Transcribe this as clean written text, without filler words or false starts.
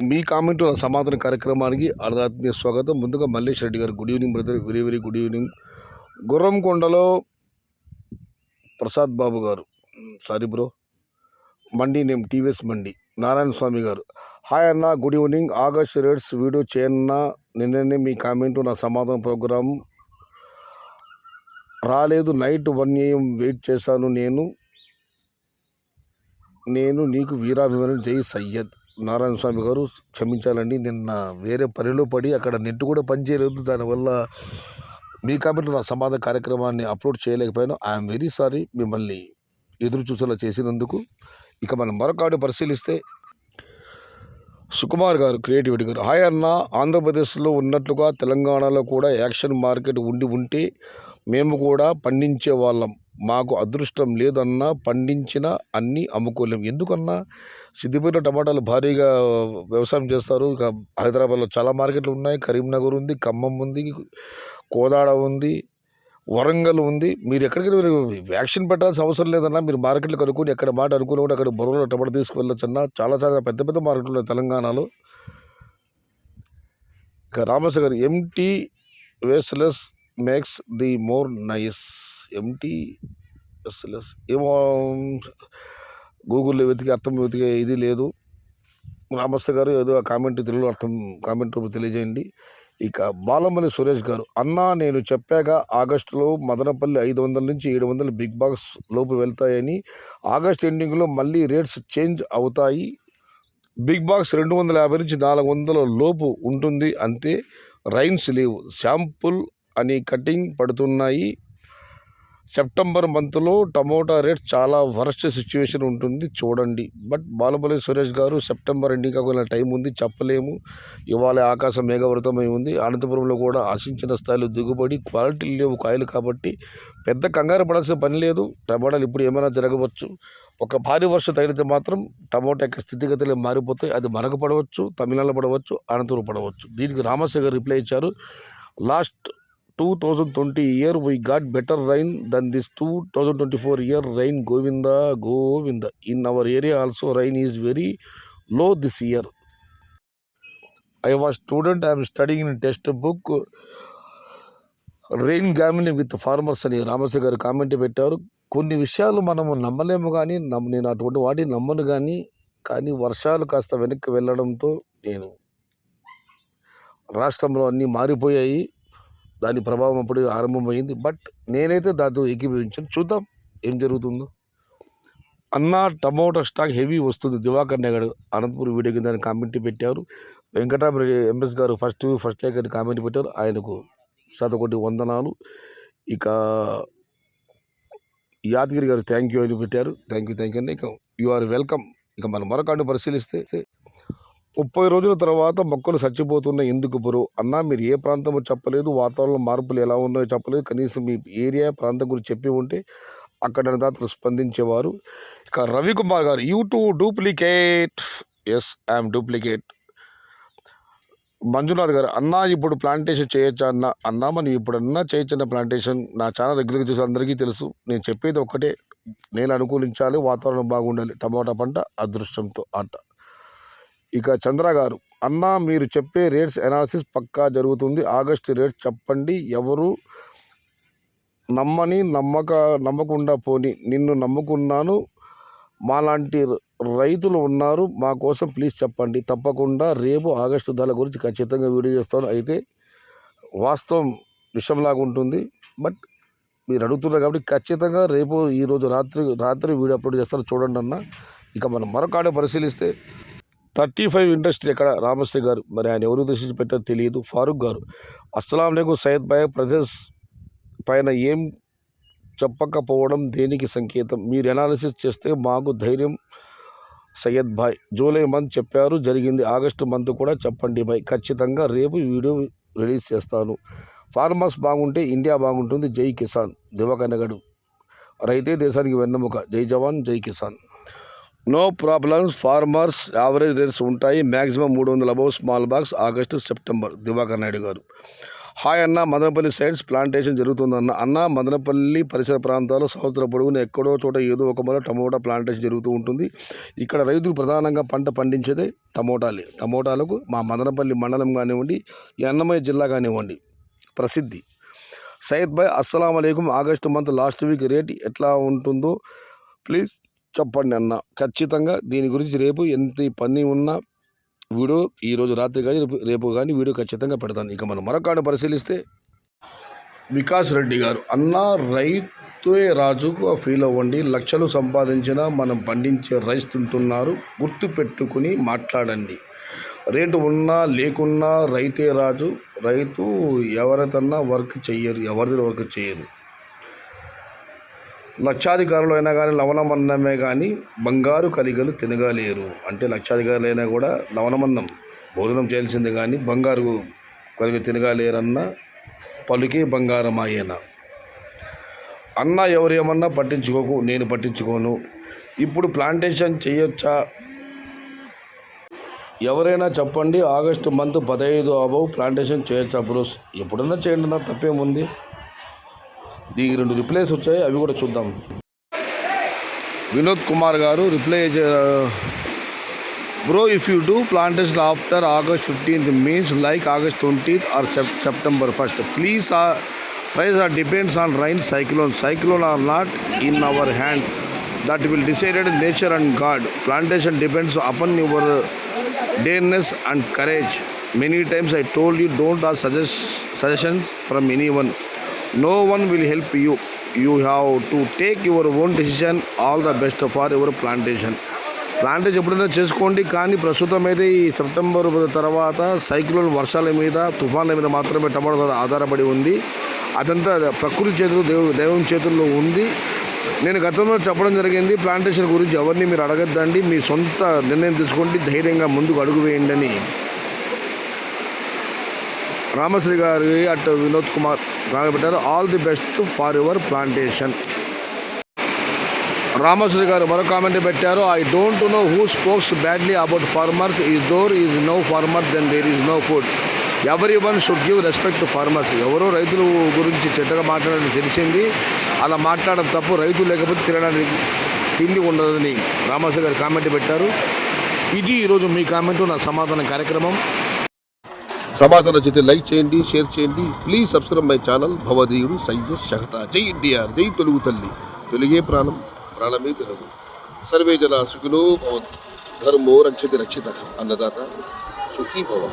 మీ కామెంటు నా సమాధాన కార్యక్రమానికి ఆత్మీయ స్వాగతం. ముందుగా మల్లేష్ రెడ్డి గారు, good evening brother, very very good evening. గుర్రంకొండలో ప్రసాద్ బాబు గారు, sorry bro, mandi name TVS mandi. Narayana Swamy గారు, హాయ్ అన్న, good evening. August rates video చేయన్నా, నిన్ననే మీ కామెంటు నా సమాధాన ప్రోగ్రాం రాలేదు. నైట్ 1 AM వెయిట్ చేశాను. నేను నీకు వీరాభిమాని, జై సయ్యద్. నారాయణ స్వామి గారు, క్షమించాలండి, నిన్న వేరే పనిలో పడి అక్కడ నెట్ కూడా పనిచేయలేదు. దానివల్ల మీ కాబట్టి నా సమాధాన కార్యక్రమాన్ని అప్లోడ్ చేయలేకపోయాను. ఐఎమ్ వెరీ సారీ, మిమ్మల్ని ఎదురు చూసేలా చేసినందుకు. ఇక మనం మరొక ఆడియో పరిశీలిస్తే, సుకుమార్ గారు, క్రియేటివిటీ గారు, హాయ్ అన్న, ఆంధ్రప్రదేశ్లో ఉన్నట్లుగా తెలంగాణలో కూడా యాక్షన్ మార్కెట్ ఉంటే మేము కూడా పండించే వాళ్ళం. మాకు అదృష్టం లేదన్నా, పండించిన అన్నీ అమ్ముకోలేం. ఎందుకన్నా, సిద్దిపేట టమాటాలు భారీగా వ్యవసాయం చేస్తారు. ఇక హైదరాబాద్లో చాలా మార్కెట్లు ఉన్నాయి. కరీంనగర్ ఉంది, ఖమ్మం ఉంది, కోదాడ ఉంది, వరంగల్ ఉంది. మీరు ఎక్కడికి వ్యాక్సిన్ పెట్టాల్సిన అవసరం లేదన్నా. మీరు మార్కెట్లు కనుక్కొని ఎక్కడ మాట అనుకుని కూడా అక్కడ బొరలో టమాటా తీసుకువెళ్ళొచ్చన్నా. చాలా చాలా పెద్ద పెద్ద మార్కెట్లు ఉన్నాయి తెలంగాణలో. ఇక రామేశ్వర గారు, empty vessels makes the more noise. Empty vessels ఏమో, గూగుల్లో వెతికే ఇది లేదు. రామస్త గారు, ఏదో కామెంట్ తెలుగులో కామెంట్ రూపం తెలియజేయండి. ఇక బాలమల్లి సురేష్ గారు, అన్నా, నేను చెప్పాక ఆగస్టులో మదనపల్లి 500 నుంచి 700 బిగ్ బాక్స్ లోపు వెళ్తాయని. ఆగస్ట్ ఎండింగ్లో మళ్ళీ రేట్స్ చేంజ్ అవుతాయి. బిగ్ బాక్స్ 250 నుంచి 400 లోపు ఉంటుంది అంతే. రైన్స్ లేవు, శాంపుల్ అని కటింగ్ పడుతున్నాయి. సెప్టెంబర్ మంత్లో టమోటా రేట్ చాలా వర్స్ట్ సిచ్యువేషన్ ఉంటుంది చూడండి. బట్ బాలబలి సురేష్ గారు, సెప్టెంబర్ ఎండింగ్ కాకుండా టైం ఉంది, చెప్పలేము. ఇవాళ ఆకాశం మేఘవృతమై ఉంది. అనంతపురంలో కూడా ఆశించిన స్థాయిలో దిగుబడి, క్వాలిటీ లేవు కాయలు కాబట్టి పెద్ద కంగారు పడాల్సిన పని లేదు. టమాటాలు ఇప్పుడు ఏమైనా జరగవచ్చు. ఒక భారీ వర్షం తగిలితే మాత్రం టమోటా యొక్క స్థితిగతులు మారిపోతాయి. అది మనకు పడవచ్చు, తమిళనాడులో పడవచ్చు, అనంతపురం పడవచ్చు. దీనికి రామస్య గారు రిప్లై ఇచ్చారు, last 2020 year we got better rain than this 2024 year rain. Govinda. In our area also rain is very low this year. I was student, I am studying in textbook rain gambling with farmers అని రామస్య గారు comment పెట్టారు. కొన్ని విషయాలు మనము నమ్మలేము, కానీ నేను అటువంటి వాటిని నమ్మను. కానీ వర్షాలు కాస్త వెనక్కి వెళ్ళడంతో రాష్ట్రంలో అన్నీ మారిపోయాయి. దాని ప్రభావం అప్పుడు ఆరంభమైంది. బట్ నేనైతే దాంతో ఏకీభవించాను. చూద్దాం ఏం జరుగుతుందో. అన్న, టమోటా స్టాక్ హెవీ వస్తుంది. దివాకర్ నగర్ అనంతపురం వీడియో కింద కామెంట్ పెట్టారు. వెంకటరామరెడ్డి ఎంఎస్ గారు ఫస్ట్ లైక్ అని కామెంట్ పెట్టారు. ఆయనకు 101 వందనాలు. ఇక యాదగిరి గారు థ్యాంక్ యూ అని పెట్టారు. థ్యాంక్ యూ అండి. ఇక యు ఆర్ వెల్కమ్. ఇక మనం మరొక పరిశీలిస్తే, 30 రోజుల తర్వాత మొక్కలు చచ్చిపోతున్నాయి ఎందుకు బ్రో? అన్నా, మీరు ఏ ప్రాంతమో చెప్పలేదు, వాతావరణ మార్పులు ఎలా ఉన్నాయో చెప్పలేదు. కనీసం మీ ఏరియా ప్రాంతం గురించి చెప్పి ఉంటే అక్కడ దాతలు స్పందించేవారు. ఇక రవికుమార్ గారు, you too duplicate. Yes, I'm duplicate. Manjunath గారు, అన్నా, ఇప్పుడు ప్లాంటేషన్ చేయొచ్చా అన్నా మనం ఇప్పుడన్నా చేయొచ్చన్న ప్లాంటేషన్. నా ఛానల్ రెగ్యులర్గా చూసి అందరికీ తెలుసు. నేను చెప్పేది ఒక్కటే, నేల అనుకూలించాలి, వాతావరణం బాగుండాలి. టమాటా పంట అదృష్టంతో ఆట. ఇక చంద్ర గారు, అన్నా, మీరు చెప్పే రేట్స్ అనాలిసిస్ పక్కా జరుగుతుంది. ఆగస్టు రేట్ చెప్పండి. ఎవరు నమ్మకుండా పోని, నిన్ను నమ్ముకున్నాను. మాలాంటి రైతులు ఉన్నారు, మా కోసం ప్లీజ్ చెప్పండి. తప్పకుండా రేపు ఆగస్టు ధరల గురించి ఖచ్చితంగా వీడియో చేస్తాను. అయితే వాస్తవం విషయంలాగా ఉంటుంది. బట్ మీరు అడుగుతున్నారు కాబట్టి ఖచ్చితంగా రేపు ఈరోజు రాత్రి వీడియో అప్లోడ్ చేస్తాను, చూడండి అన్న. ఇక మనం మరొక ఆడియో పరిశీలిస్తే, 35 ఇండస్ట్రీ ఎక్కడ? రామశ్రీ గారు, మరి ఆయన ఎవరు ఉద్దేశించి పెట్టారో తెలియదు. ఫారూక్ గారు, అస్సలాం లేకు సయ్యద్ భాయ్, ప్రజెస్ పైన ఏం చెప్పకపోవడం దేనికి సంకేతం? మీరు అనాలిసిస్ చేస్తే మాకు ధైర్యం. సయ్యద్ భాయ్, జూలై మంత్ చెప్పారు, జరిగింది. ఆగస్టు మంత్ కూడా చెప్పండి భాయ్. ఖచ్చితంగా రేపు వీడియో రిలీజ్ చేస్తాను. ఫార్మర్స్ బాగుంటే ఇండియా బాగుంటుంది. జై కిసాన్. దివాకర్, రైతే దేశానికి వెన్నెముక. జై జవాన్, జై కిసాన్. No problems, farmers average rates ఉంటాయి. Maximum 300 above small box. August September. Divakar Naidu గారు, హాయ్ అన్న, మదనపల్లి సైడ్స్ ప్లాంటేషన్ జరుగుతుందన్న. అన్న, మదనపల్లి పరిసర ప్రాంతాల్లో సంవత్సరం పొడవునా ఎక్కడో చోట ఏదో ఒక మూల టమోటా ప్లాంటేషన్ జరుగుతూ ఉంటుంది. ఇక్కడ రైతులు ప్రధానంగా పంట పండించేదే టమోటాలే. టమోటాలకు మా మదనపల్లి మండలం కానివ్వండి, ఈ అన్నమయ్య జిల్లా కానివ్వండి ప్రసిద్ధి. సయ్యద్ భాయ్, అస్సలాం అలైకుం. August month last week rate ఎట్లా ఉంటుందో ప్లీజ్ చెప్పండి అన్న. ఖచ్చితంగా దీని గురించి రేపు ఎంత పని ఉన్నా వీడియో ఈరోజు రాత్రి కానీ రేపు కానీ వీడియో ఖచ్చితంగా పెడతాను. ఇక మనం మరొక పరిశీలిస్తే వికాస్ రెడ్డి గారు, అన్న రైతే రాజుకు ఫీల్ అవ్వండి, లక్షలు సంపాదించినా మనం పండించే రైస్ తింటున్నారు, గుర్తు పెట్టుకుని మాట్లాడండి. రేటు ఉన్నా లేకున్నా రైతే రాజు. రైతు ఎవరిదన్నా వర్క్ చెయ్యరు, ఎవరిది వర్క్ చేయరు. లక్షాధికారులు అయినా కానీ లవణమన్నమే కానీ బంగారు కలిగలు తినగలేరు. అంటే లక్షాధికారులు అయినా కూడా లవణమన్నం భోజనం చేయాల్సిందే కానీ బంగారు కలిగి తినగలేరన్న పలుకే బంగారం ఆయన. అన్న ఎవరేమన్నా పట్టించుకోకు, నేను పట్టించుకోను. ఇప్పుడు ప్లాంటేషన్ చేయొచ్చా ఎవరైనా చెప్పండి. ఆగస్టు మంత్ 15 అబౌవ్ ప్లాంటేషన్ చేయొచ్చా బ్రోస్? ఎప్పుడన్నా చేయండి, నా తప్పేముంది. దీనికి 2 రిప్లైస్ వచ్చాయి, అవి కూడా చూద్దాం. వినోద్ కుమార్ గారు reply, bro if you do plantation after August 15th means like August 20th or September 1st, please. Price are depends on rain, cyclone or not in our hand, that will decided nature and God. Plantation depends upon your dareness and courage. Many times I told you don't ask suggestions from anyone. No one will help you. You have to take your own decision. All the best for your plantation. Plantation ఎప్పుడైనా చేసుకోండి, కానీ ప్రస్తుతం అయితే ఈ September తర్వాత cyclone వర్షాల మీద, తుఫాన్ల మీద మాత్రమే టమాటో ఆధారపడి ఉంది. అదంతా ప్రకృతి చేతులు, దైవం చేతుల్లో ఉంది. నేను గతంలో చెప్పడం జరిగింది, ప్లాంటేషన్ గురించి ఎవరిని మీరు అడగద్దండి, మీ సొంత నిర్ణయం తీసుకోండి, ధైర్యంగా ముందుకు అడుగు వేయండి అని రామశ్రీ గారి అటు వినోద్ కుమార్ పెట్టారు. All the best for your plantation. Ramasri గారు మరో కామెంట్ పెట్టారు. I don't know who spokes badly about farmers. Is there is no farmer then there is no food. Every one should give respect to farmers. ఎవరో రైతుల గురించి చెడ్డగా మాట్లాడడం తెలిసింది, అలా మాట్లాడడం తప్పు. రైతు లేకపోతే తినడానికి తిండి ఉండదని రామశ్రీ గారు కామెంట్ పెట్టారు. ఇది ఈరోజు మీ కామెంటు, నా సమాధాన కార్యక్రమం. సమాచారం నచ్చితే లైక్ చేయండి, షేర్ చేయండి. Please subscribe my channel. భవదీయుడు సయ్యద్ షహతా. జై ఎన్టీఆర్, జై తెలుగు తల్లి. తెలుగే ప్రాణం, ప్రాణమే తెలుగు. సర్వే జన సుఖినో భవంతు. ధర్మో రక్షతి రక్షిత. అన్నదాత సుఖీ భవ.